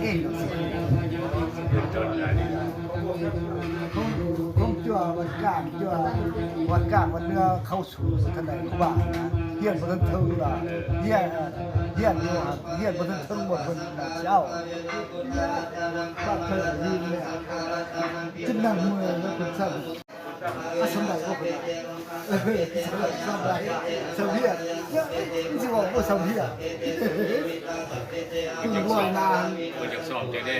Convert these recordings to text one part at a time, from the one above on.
เองผมจั่ววันกลางจั่ววันกลางวันเนื้อเข้าสู่ทนายกูบ้าเฮียนบนทึงล่ะเฮียนอยู่เฮียนบนทึงหมดคนเจ้าบ้านเธอยืนเลยจะนั่งมือแล้วคุณทราบสมัยก็เป็นสมัยสมัยที่บอกว่าสมัยคือว่านานคนจะสอบจะได้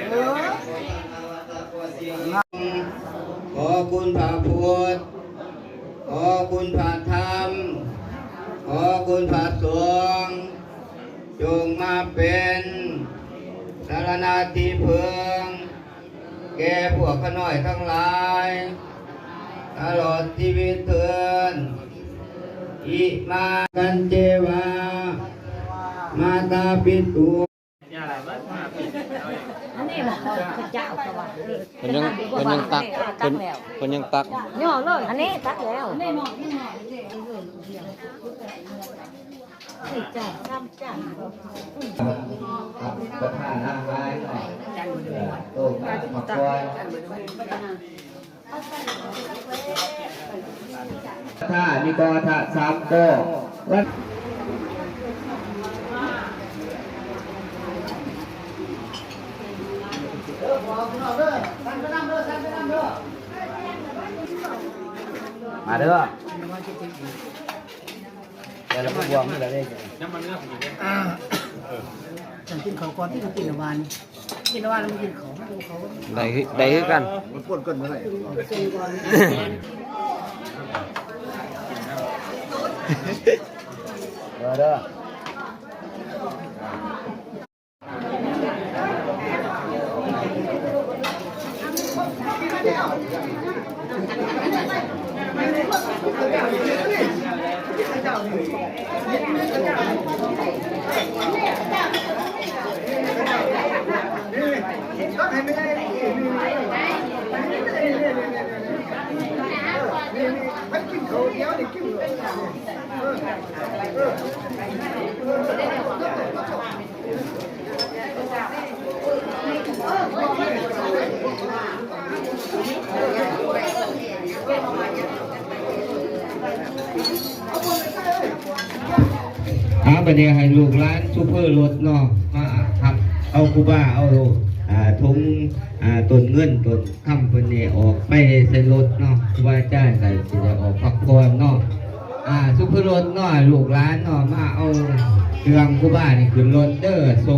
ขอคุณพระพุทธขอคุณพระธรรมขอคุณพระสงฆ์จงมาเป็นสารณาที่พึ่งแก่พวกข้าน้อยทั้งหลายตลอดชีวิตเถิดอิมากันเจวามาตาปิตุอันนี้แหละเจ้าสวัสดีคนยังตักคนยังตักย่อเลยอันนี้ตักแล้วนี่หมอจ้าทำจ้าประธานอาหารหน่อยโต๊ะมาคอยถ้ามีกอถ้าสามโก้วัดมาเด้อแต่ละพวกนี่ละเด้น้ำมันเนื้อผมอยู่เนี่ยฉันกินเขาก่อนที่จะกินละวันแล้วไม่กินเขาได้คือกันมันปวดก้นเมื่อไหร่เด้อประเดี๋ยวให้ลูกร้านซูเปอร์รถเนาะมาขับเอาคูบ้าเอาถุงต้นเงินต้นคำเป็นเนี่ยออกไปใส่รถเนาะคูบ้าจ้าใส่จะออกพักผ่อนเนาะซูเปอร์รถเนาะลูกร้านเนาะมาเอาเครื่องคูบ้านี่ขึ้นรถเด้อส่ง